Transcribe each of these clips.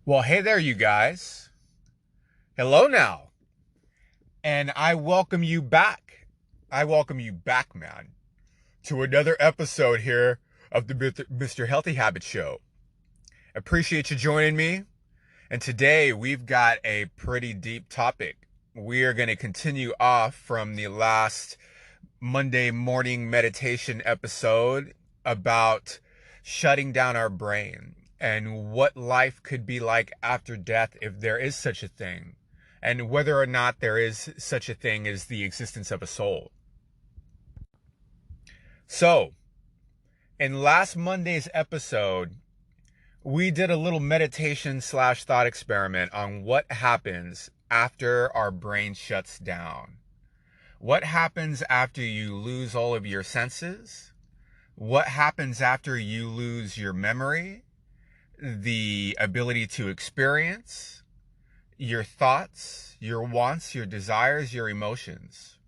Well, hey there, you guys. Hello now. And I welcome you back. I welcome you back, man, to another episode here of the Mr. Healthy Habit Show. Appreciate you joining me. And today we've got a pretty deep topic. We are going to continue off from the last Monday morning meditation episode about shutting down our brain and what life could be like after death if there is such a thing, and whether or not there is such a thing as the existence of a soul. So, in last Monday's episode, we did a little meditation slash thought experiment on what happens after our brain shuts down. What happens after you lose all of your senses? What happens after you lose your memory, the ability to experience, your thoughts, your wants, your desires, your emotions,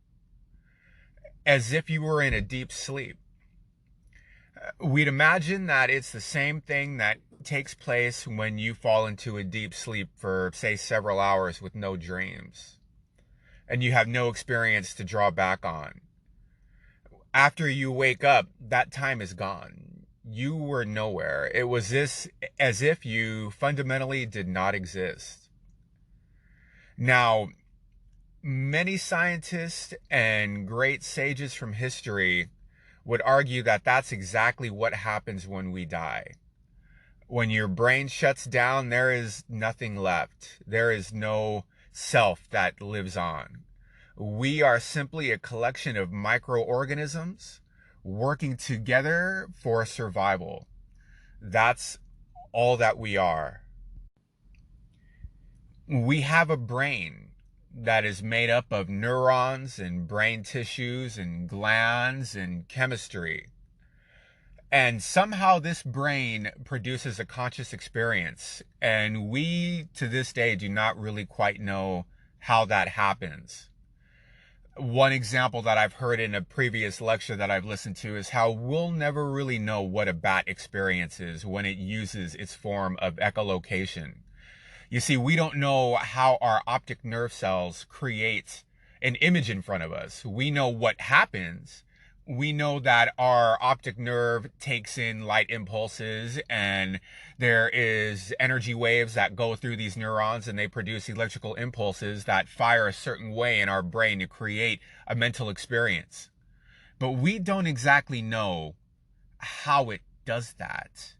as if you were in a deep sleep? We'd imagine that it's the same thing that takes place when you fall into a deep sleep for, say, several hours with no dreams, and you have no experience to draw back on. After you wake up, that time is gone. You were nowhere. It was this as if you fundamentally did not exist. Now, many scientists and great sages from history would argue that that's exactly what happens when we die. When your brain shuts down, there is nothing left. There is no self that lives on. We are simply a collection of microorganisms working together for survival. That's all that we are. We have a brain that is made up of neurons and brain tissues and glands and chemistry. And somehow this brain produces a conscious experience. And we, to this day, do not really quite know how that happens. One example that I've heard in a previous lecture that I've listened to is how we'll never really know what a bat experiences when it uses its form of echolocation. You see, we don't know how our optic nerve cells create an image in front of us. We know what happens. We know that our optic nerve takes in light impulses, and there is energy waves that go through these neurons, and they produce electrical impulses that fire a certain way in our brain to create a mental experience. But we don't exactly know how it does that.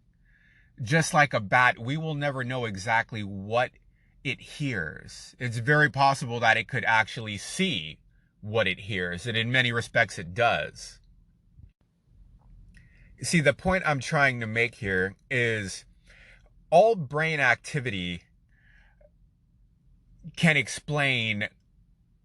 Just like a bat, we will never know exactly what it hears. It's very possible that it could actually see what it hears, and in many respects it does. See, the point I'm trying to make here is all brain activity can explain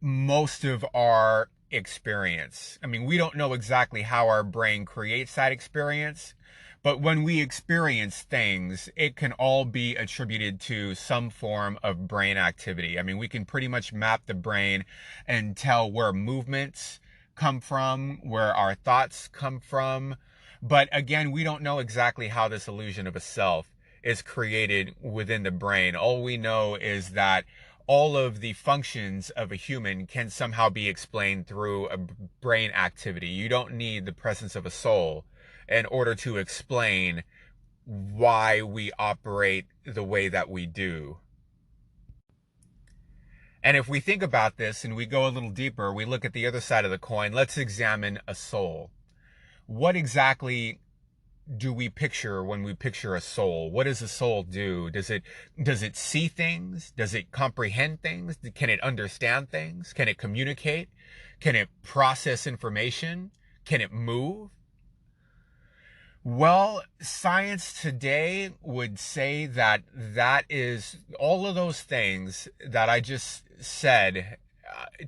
most of our experience. I mean, we don't know exactly how our brain creates that experience, but when we experience things, it can all be attributed to some form of brain activity. I mean, we can pretty much map the brain and tell where movements come from, where our thoughts come from. But again, we don't know exactly how this illusion of a self is created within the brain. All we know is that all of the functions of a human can somehow be explained through a brain activity. You don't need the presence of a soul in order to explain why we operate the way that we do. And if we think about this and we go a little deeper, we look at the other side of the coin, let's examine a soul. What exactly do we picture when we picture a soul? What does a soul do? Does it see things? Does it comprehend things? Can it understand things? Can it communicate? Can it process information? Can it move? Well, science today would say that that is all of those things that I just said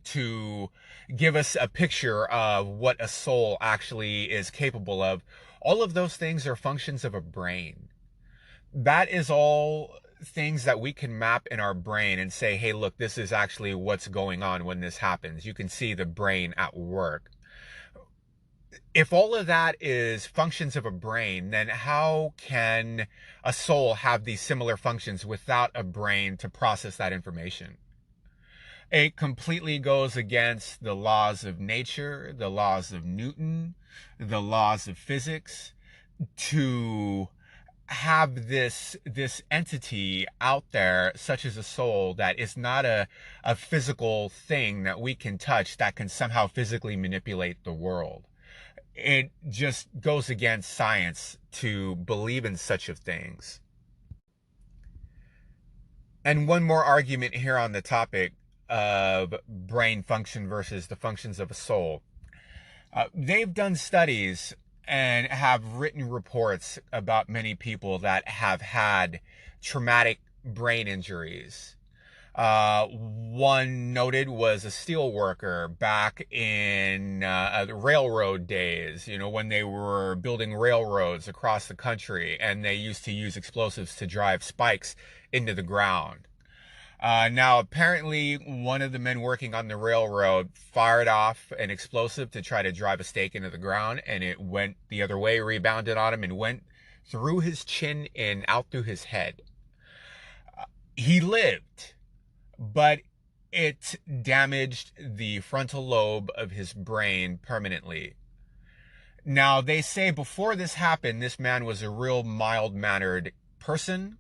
to give us a picture of what a soul actually is capable of. All of those things are functions of a brain. That is all things that we can map in our brain and say, hey, look, this is actually what's going on when this happens. You can see the brain at work. If all of that is functions of a brain, then how can a soul have these similar functions without a brain to process that information? It completely goes against the laws of nature, the laws of Newton, the laws of physics, to have this entity out there such as a soul that is not a physical thing that we can touch that can somehow physically manipulate the world. It just goes against science to believe in such of things. And one more argument here on the topic of brain function versus the functions of a soul. They've done studies and have written reports about many people that have had traumatic brain injuries. One noted was a steel worker back in the railroad days, when they were building railroads across the country and they used to use explosives to drive spikes into the ground. Now, apparently, one of the men working on the railroad fired off an explosive to try to drive a stake into the ground, and it went the other way, rebounded on him, and went through his chin and out through his head. He lived, but it damaged the frontal lobe of his brain permanently. Now, they say before this happened, this man was a real mild-mannered person.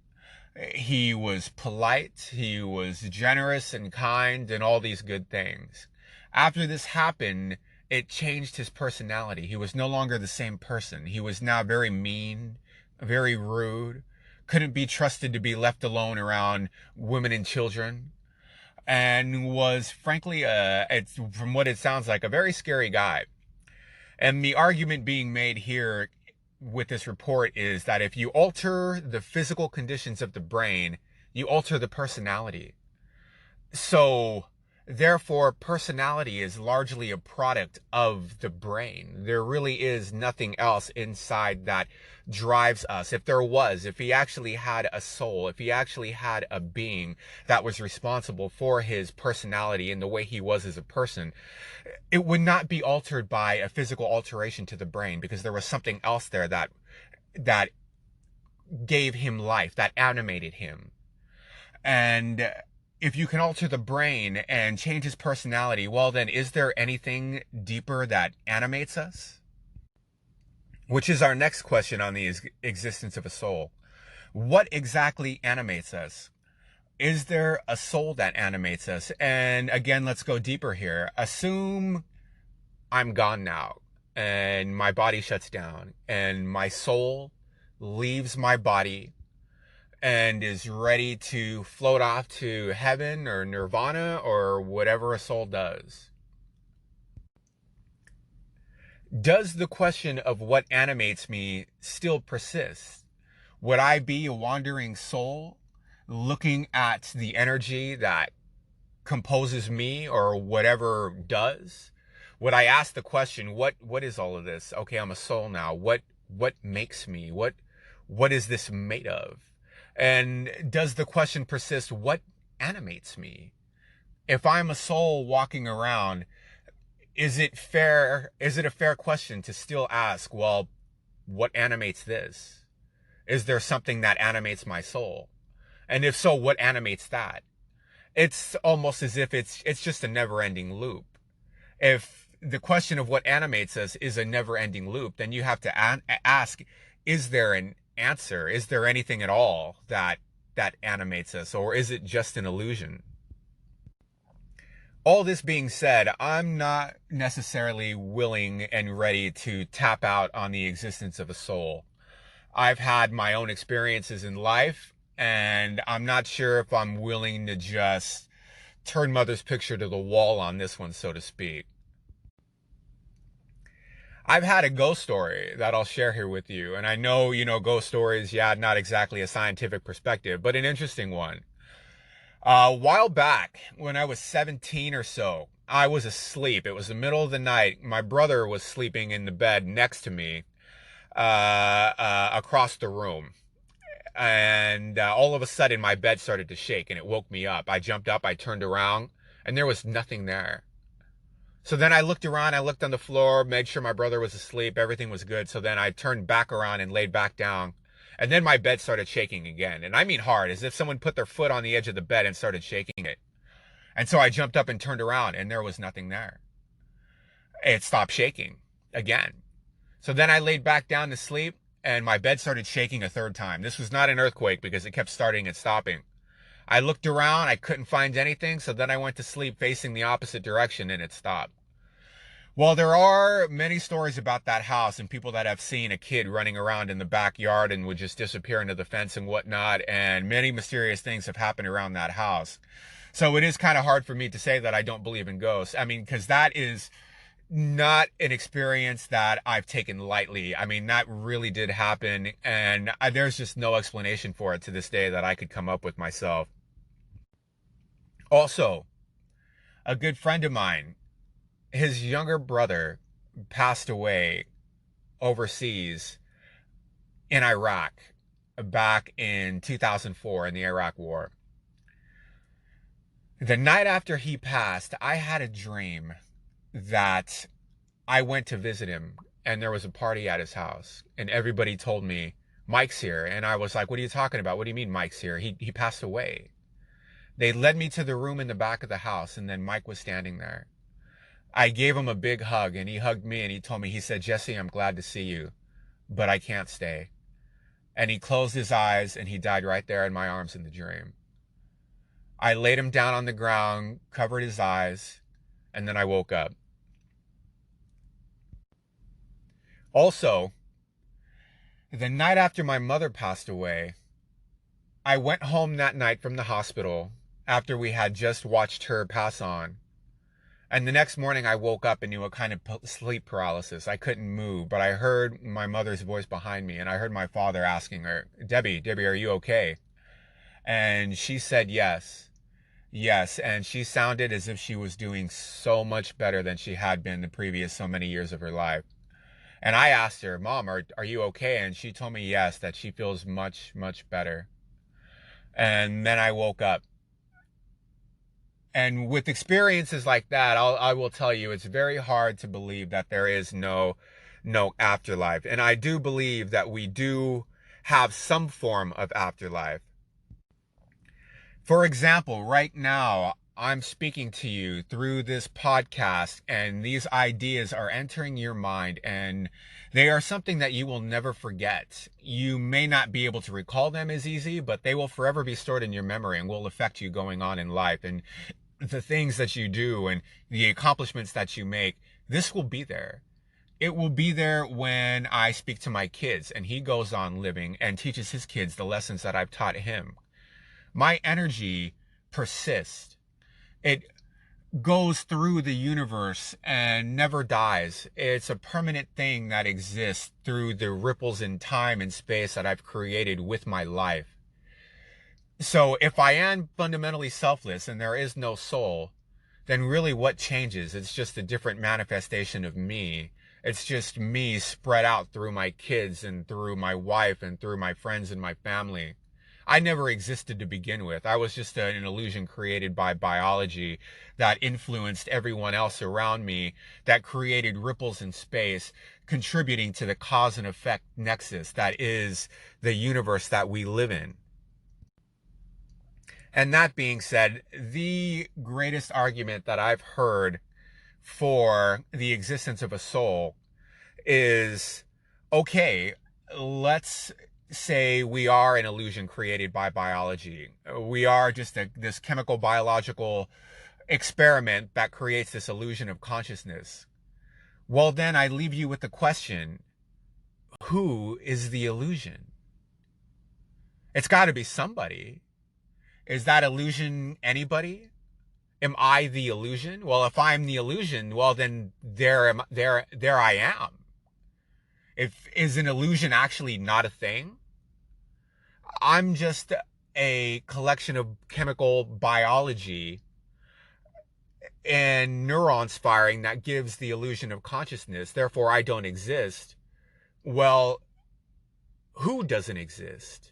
He was polite, he was generous and kind, and all these good things. After this happened, it changed his personality. He was no longer the same person. He was now very mean, very rude, couldn't be trusted to be left alone around women and children, and was frankly, from what it sounds like, a very scary guy. And the argument being made here with this report is that if you alter the physical conditions of the brain, you alter the personality. So, therefore, personality is largely a product of the brain. There really is nothing else inside that drives us. If he actually had a soul, if he actually had a being that was responsible for his personality and the way he was as a person, it would not be altered by a physical alteration to the brain, because there was something else there that gave him life, that animated him. And if you can alter the brain and change his personality, well, then is there anything deeper that animates us? Which is our next question on the existence of a soul. What exactly animates us? Is there a soul that animates us? And again, let's go deeper here. Assume I'm gone now and my body shuts down and my soul leaves my body and is ready to float off to heaven or nirvana or whatever a soul does. Does the question of what animates me still persist? Would I be a wandering soul looking at the energy that composes me or whatever does? Would I ask the question, what is all of this? Okay, I'm a soul now. What makes me? What is this made of? And does the question persist, what animates me? If I'm a soul walking around, is it a fair question to still ask, well, what animates this? Is there something that animates my soul? And if so, what animates that? It's almost as if it's just a never-ending loop. If the question of what animates us is a never-ending loop, then you have to ask, is there an answer? Is there anything at all that animates us, or is it just an illusion? All this being said, I'm not necessarily willing and ready to tap out on the existence of a soul. I've had my own experiences in life, and I'm not sure if I'm willing to just turn mother's picture to the wall on this one, so to speak. I've had a ghost story that I'll share here with you. And I know, ghost stories, yeah, not exactly a scientific perspective, but an interesting one. A while back, when I was 17 or so, I was asleep. It was the middle of the night. My brother was sleeping in the bed next to me, across the room. And all of a sudden, my bed started to shake and it woke me up. I jumped up, I turned around, and there was nothing there. So then I looked around, I looked on the floor, made sure my brother was asleep, everything was good. So then I turned back around and laid back down. And then my bed started shaking again. And I mean hard, as if someone put their foot on the edge of the bed and started shaking it. And so I jumped up and turned around, and there was nothing there. It stopped shaking again. So then I laid back down to sleep, and my bed started shaking a third time. This was not an earthquake because it kept starting and stopping. I looked around, I couldn't find anything, so then I went to sleep facing the opposite direction, and it stopped. Well, there are many stories about that house and people that have seen a kid running around in the backyard and would just disappear into the fence and whatnot, and many mysterious things have happened around that house. So it is kind of hard for me to say that I don't believe in ghosts. I mean, because that is not an experience that I've taken lightly. I mean, that really did happen, and there's just no explanation for it to this day that I could come up with myself. Also, a good friend of mine, his younger brother passed away overseas in Iraq back in 2004 in the Iraq War. The night after he passed, I had a dream that I went to visit him and there was a party at his house and everybody told me, Mike's here. And I was like, what are you talking about? What do you mean Mike's here? He passed away. They led me to the room in the back of the house and then Mike was standing there. I gave him a big hug and he hugged me and he told me, he said, Jesse, I'm glad to see you, but I can't stay. And he closed his eyes and he died right there in my arms in the dream. I laid him down on the ground, covered his eyes, and then I woke up. Also, the night after my mother passed away, I went home that night from the hospital after we had just watched her pass on. And the next morning I woke up into a kind of sleep paralysis. I couldn't move, but I heard my mother's voice behind me and I heard my father asking her, Debbie, are you okay? And she said yes. Yes, and she sounded as if she was doing so much better than she had been the previous so many years of her life. And I asked her, Mom, are you okay? And she told me yes, that she feels much, much better. And then I woke up. And with experiences like that, I will tell you, it's very hard to believe that there is no afterlife. And I do believe that we do have some form of afterlife. For example, right now, I'm speaking to you through this podcast and these ideas are entering your mind and they are something that you will never forget. You may not be able to recall them as easy, but they will forever be stored in your memory and will affect you going on in life. And the things that you do and the accomplishments that you make, this will be there. It will be there when I speak to my kids and he goes on living and teaches his kids the lessons that I've taught him. My energy persists. It goes through the universe and never dies. It's a permanent thing that exists through the ripples in time and space that I've created with my life. So if I am fundamentally selfless and there is no soul, then really what changes? It's just a different manifestation of me. It's just me spread out through my kids and through my wife and through my friends and my family. I never existed to begin with. I was just an illusion created by biology that influenced everyone else around me, that created ripples in space, contributing to the cause and effect nexus that is the universe that we live in. And that being said, the greatest argument that I've heard for the existence of a soul is, okay, let's say we are an illusion created by biology. We are just this chemical biological experiment that creates this illusion of consciousness. Well, then I leave you with the question, who is the illusion? It's got to be somebody. Is that illusion anybody? Am I the illusion? Well, if I'm the illusion, well, then there I am. Is an illusion actually not a thing? I'm just a collection of chemical biology and neurons firing that gives the illusion of consciousness. Therefore, I don't exist. Well, who doesn't exist?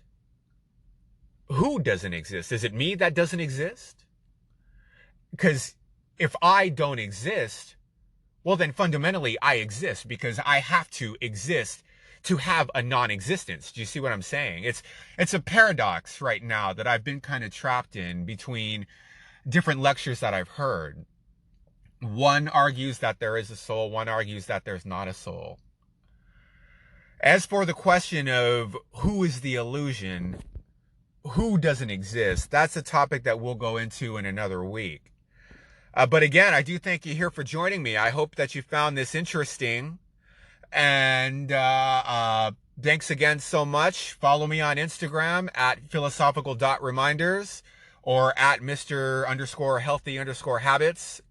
Who doesn't exist? Is it me that doesn't exist? Because if I don't exist, well, then fundamentally I exist because I have to exist to have a non-existence. Do you see what I'm saying? It's a paradox right now that I've been kind of trapped in between different lectures that I've heard. One argues that there is a soul, one argues that there's not a soul. As for the question of who is the illusion, who doesn't exist, that's a topic that we'll go into in another week. But again, I do thank you here for joining me. I hope that you found this interesting. And thanks again so much. Follow me on Instagram at philosophical.reminders or at Mr_healthy_habits,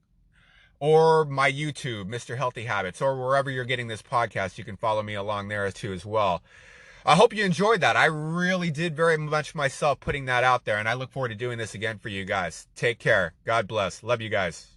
or my YouTube, Mr. Healthy Habits, or wherever you're getting this podcast. You can follow me along there too as well. I hope you enjoyed that. I really did very much myself putting that out there, and I look forward to doing this again for you guys. Take care. God bless. Love you guys.